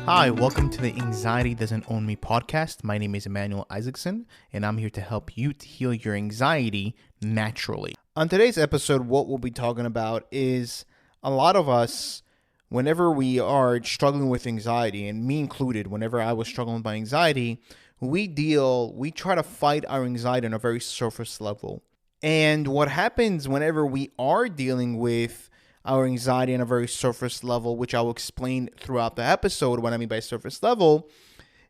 Hi, welcome to the Anxiety Doesn't Own Me podcast. My name is Emmanuel Isaacson, and I'm here to help you to heal your anxiety naturally. On today's episode, what we'll be talking about is a lot of us, whenever we are struggling with anxiety, and me included, whenever I was struggling with my anxiety, we try to fight our anxiety on a very surface level. And what happens whenever we are dealing with our anxiety on a very surface level, which I'll explain throughout the episode, what I mean by surface level,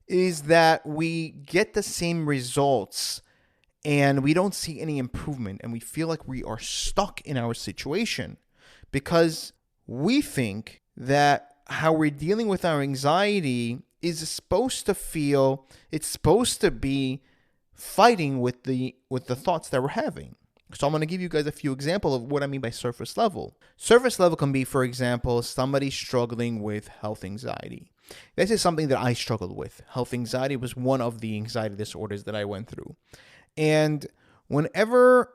is that we get the same results and we don't see any improvement, and we feel like we are stuck in our situation because we think that how we're dealing with our anxiety is supposed to be fighting with the thoughts that we're having. So I'm going to give you guys a few examples of what I mean by surface level. Surface level can be, for example, somebody struggling with health anxiety. This is something that I struggled with. Health anxiety was one of the anxiety disorders that I went through. And whenever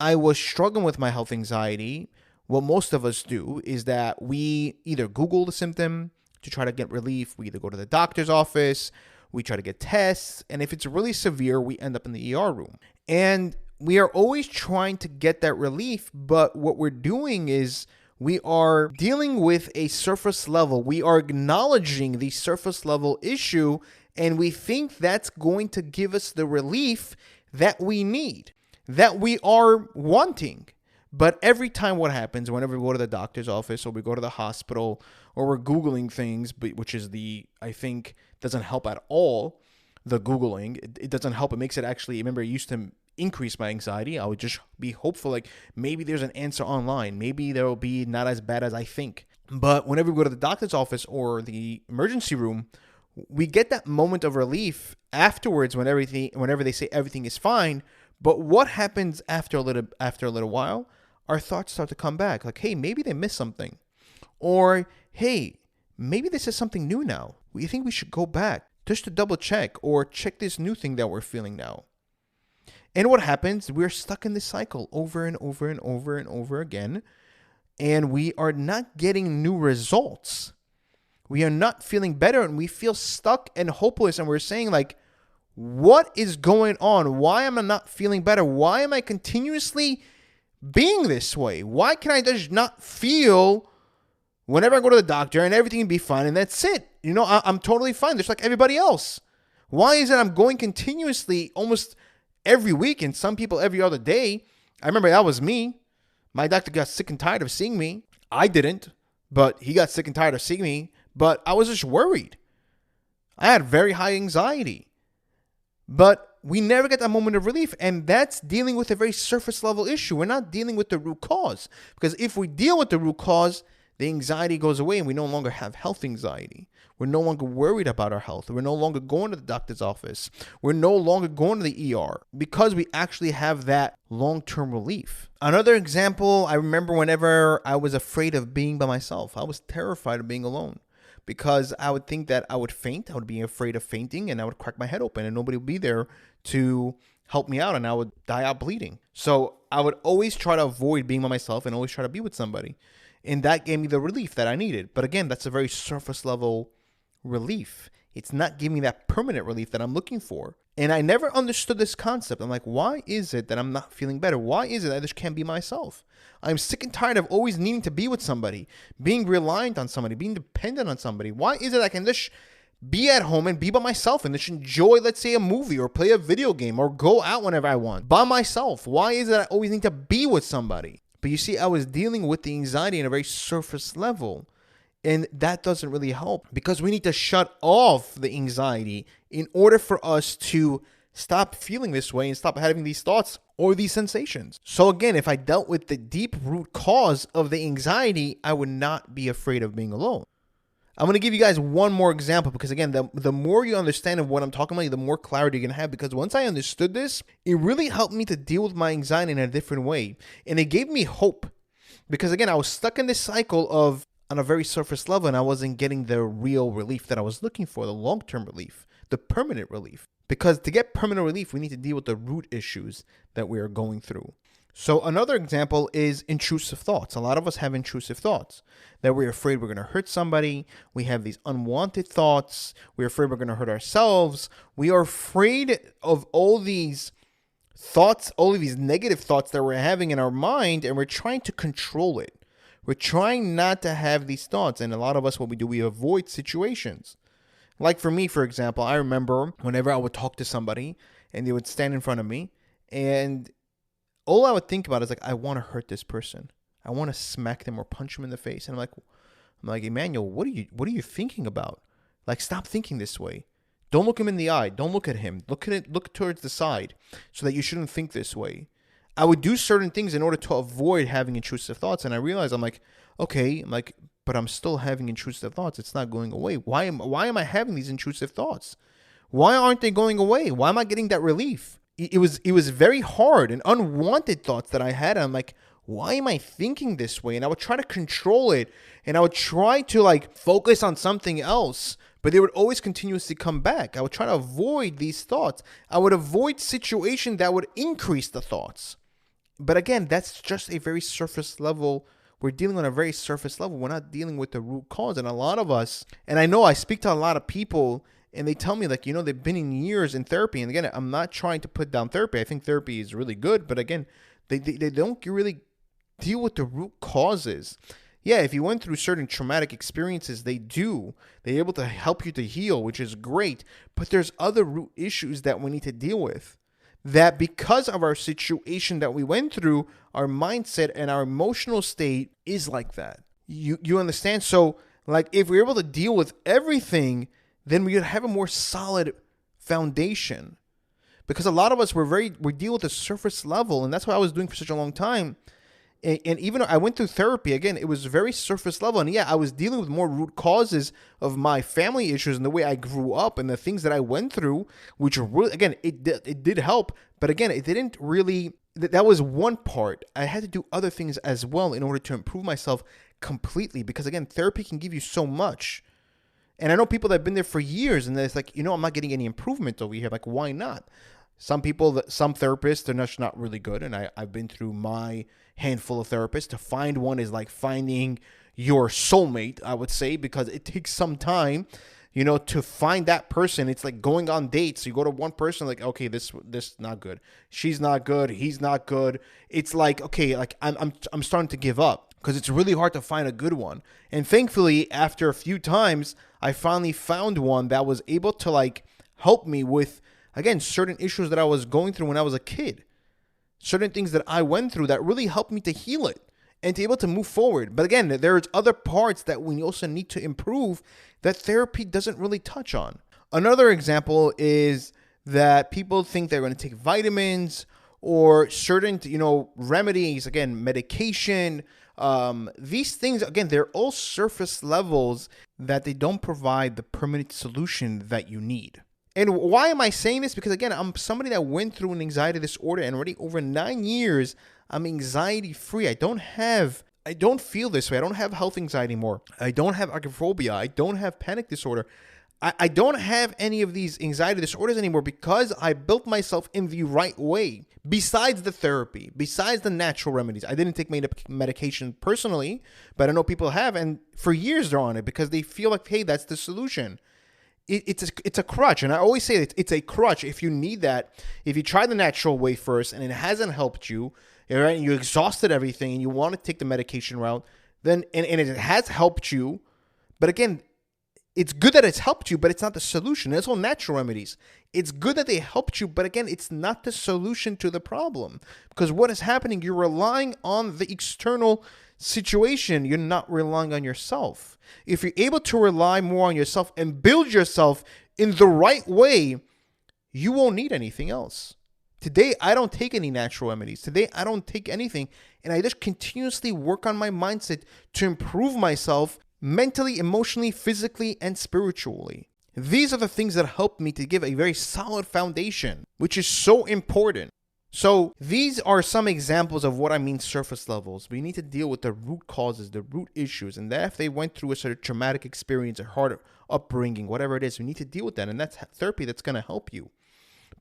I was struggling with my health anxiety, what most of us do is that we either Google the symptom to try to get relief. We either go to the doctor's office, we try to get tests, and if it's really severe, we end up in the ER room. And we are always trying to get that relief, but what we're doing is we are dealing with a surface level. We are acknowledging the surface level issue, and we think that's going to give us the relief that we need, that we are wanting. But every time what happens, whenever we go to the doctor's office or we go to the hospital or we're Googling things, which is I think doesn't help at all, the Googling, it doesn't help. It makes it actually, remember, it used to increase my anxiety. I would just be hopeful, like maybe there's an answer online. Maybe there will be not as bad as I think. But whenever we go to the doctor's office or the emergency room, we get that moment of relief afterwards whenever they say everything is fine. But what happens after a little while? Our thoughts start to come back. Like, hey, maybe they missed something. Or, hey, maybe this is something new now. We think we should go back just to double check or check this new thing that we're feeling now. And what happens? We're stuck in this cycle over and over and over and over again. And we are not getting new results. We are not feeling better, and we feel stuck and hopeless. And we're saying, like, what is going on? Why am I not feeling better? Why am I continuously being this way? Why can I just not feel whenever I go to the doctor and everything will be fine and that's it? I'm totally fine, just like everybody else. Why is it I'm going continuously almost every week, and some people every other day? I remember that was me. My doctor got sick and tired of seeing me. I didn't, but he got sick and tired of seeing me. But I was just worried. I had very high anxiety. But we never get that moment of relief, and that's dealing with a very surface level issue. We're not dealing with the root cause, because if we deal with the root cause, the anxiety goes away and we no longer have health anxiety. We're no longer worried about our health. We're no longer going to the doctor's office. We're no longer going to the ER because we actually have that long-term relief. Another example, I remember whenever I was afraid of being by myself. I was terrified of being alone because I would think that I would faint. I would be afraid of fainting, and I would crack my head open and nobody would be there to help me out, and I would die out bleeding. So I would always try to avoid being by myself and always try to be with somebody. And that gave me the relief that I needed. But again, that's a very surface level relief. It's not giving me that permanent relief that I'm looking for. And I never understood this concept. I'm like, why is it that I'm not feeling better? Why is it that I just can't be myself? I'm sick and tired of always needing to be with somebody, being reliant on somebody, being dependent on somebody. Why is it I can just be at home and be by myself and just enjoy, let's say, a movie or play a video game or go out whenever I want by myself? Why is it I always need to be with somebody? But you see, I was dealing with the anxiety on a very surface level, and that doesn't really help because we need to shut off the anxiety in order for us to stop feeling this way and stop having these thoughts or these sensations. So again, if I dealt with the deep root cause of the anxiety, I would not be afraid of being alone. I'm going to give you guys one more example because, again, the more you understand of what I'm talking about, the more clarity you're going to have. Because once I understood this, it really helped me to deal with my anxiety in a different way. And it gave me hope because, again, I was stuck in this cycle of on a very surface level, and I wasn't getting the real relief that I was looking for, the long-term relief, the permanent relief. Because to get permanent relief, we need to deal with the root issues that we are going through. So another example is intrusive thoughts. A lot of us have intrusive thoughts that we're afraid we're going to hurt somebody. We have these unwanted thoughts. We're afraid we're going to hurt ourselves. We are afraid of all these thoughts, all of these negative thoughts that we're having in our mind, and we're trying to control it. We're trying not to have these thoughts. And a lot of us, what we do, we avoid situations. Like for me, for example, I remember whenever I would talk to somebody and they would stand in front of me, and all I would think about is like, I want to hurt this person. I want to smack them or punch them in the face. And I'm like, Emmanuel, what are you thinking about? Like, stop thinking this way. Don't look him in the eye. Don't look at him. Look towards the side so that you shouldn't think this way. I would do certain things in order to avoid having intrusive thoughts. And I realized but I'm still having intrusive thoughts. It's not going away. Why am I having these intrusive thoughts? Why aren't they going away? Why am I getting that relief? It was very hard and unwanted thoughts that I had. I'm like, why am I thinking this way? And I would try to control it, and I would try to like focus on something else, but they would always continuously come back. I would try to avoid these thoughts. I would avoid situations that would increase the thoughts. But again, that's just a very surface level. We're dealing on a very surface level. We're not dealing with the root cause. And a lot of us, and I know I speak to a lot of people, and they tell me like, they've been in years in therapy. And again, I'm not trying to put down therapy. I think therapy is really good. But again, they don't really deal with the root causes. Yeah, if you went through certain traumatic experiences, they're able to help you to heal, which is great. But there's other root issues that we need to deal with. That because of our situation that we went through, our mindset and our emotional state is like that. You understand? So like if we're able to deal with everything, then we would have a more solid foundation. Because a lot of us, we deal with the surface level, and that's what I was doing for such a long time. And even though I went through therapy, again, it was very surface level. And yeah, I was dealing with more root causes of my family issues and the way I grew up and the things that I went through, which really, again, it did help. But again, it didn't really, that was one part. I had to do other things as well in order to improve myself completely. Because again, therapy can give you so much. And I know people that have been there for years and it's like, I'm not getting any improvement over here. Like, why not? Some therapists, they're just not really good. And I've been through my handful of therapists. To find one is like finding your soulmate, I would say, because it takes some time, to find that person. It's like going on dates. You go to one person, like, okay, this not good. She's not good. He's not good. It's like, okay, like I'm starting to give up because it's really hard to find a good one. And thankfully, after a few times, I finally found one that was able to like help me with, again, certain issues that I was going through when I was a kid. Certain things that I went through that really helped me to heal it and to be able to move forward. But again, there's other parts that we also need to improve that therapy doesn't really touch on. Another example is that people think they're going to take vitamins or certain, remedies, again, medication. These things, again, they're all surface levels that they don't provide the permanent solution that you need. And why am I saying this? Because again, I'm somebody that went through an anxiety disorder, and already over 9 years, I'm anxiety free. I don't feel this way. I don't have health anxiety anymore. I don't have agoraphobia. I don't have panic disorder. I don't have any of these anxiety disorders anymore because I built myself in the right way. Besides the therapy, besides the natural remedies, I didn't take medication personally, but I know people have, and for years they're on it because they feel like, hey, that's the solution. It's a crutch, and I always say it's a crutch. If you need that, if you try the natural way first and it hasn't helped you, right, and you exhausted everything and you want to take the medication route, then and it has helped you, but again, it's good that it's helped you, but it's not the solution. It's all natural remedies. It's good that they helped you, but again, it's not the solution to the problem. Because what is happening, you're relying on the external situation. You're not relying on yourself. If you're able to rely more on yourself and build yourself in the right way, you won't need anything else. Today, I don't take any natural remedies. Today, I don't take anything. And I just continuously work on my mindset to improve myself mentally, emotionally, physically, and spiritually. These are the things that help me to give a very solid foundation, which is so important. So these are some examples of what I mean surface levels. We need to deal with the root causes, the root issues, and that if they went through a sort of traumatic experience, a hard upbringing, whatever it is, we need to deal with that. And that's therapy that's going to help you.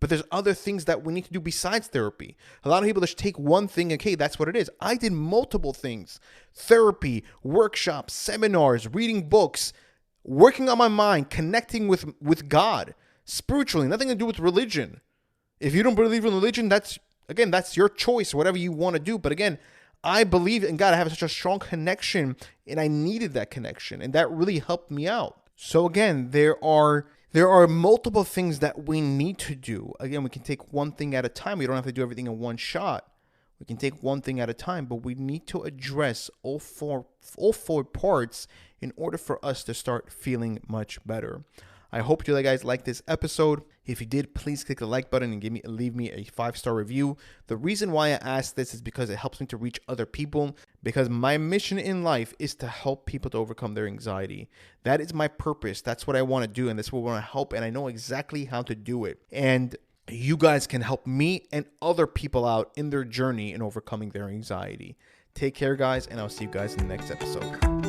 But there's other things that we need to do besides therapy. A lot of people just take one thing and, okay, that's what it is. I did multiple things: therapy, workshops, seminars, reading books, working on my mind, connecting with God spiritually, nothing to do with religion. If you don't believe in religion, that's your choice, whatever you want to do. But again, I believe in God. I have such a strong connection, and I needed that connection, and that really helped me out. So again, there are multiple things that we need to do. Again, we can take one thing at a time. We don't have to do everything in one shot. We can take one thing at a time, but we need to address all four parts in order for us to start feeling much better. I hope you guys like this episode. If you did, please click the like button and leave me a 5-star review. The reason why I ask this is because it helps me to reach other people, because my mission in life is to help people to overcome their anxiety. That is my purpose. That's what I want to do, and that's what I want to help, and I know exactly how to do it. And you guys can help me and other people out in their journey in overcoming their anxiety. Take care, guys, and I'll see you guys in the next episode.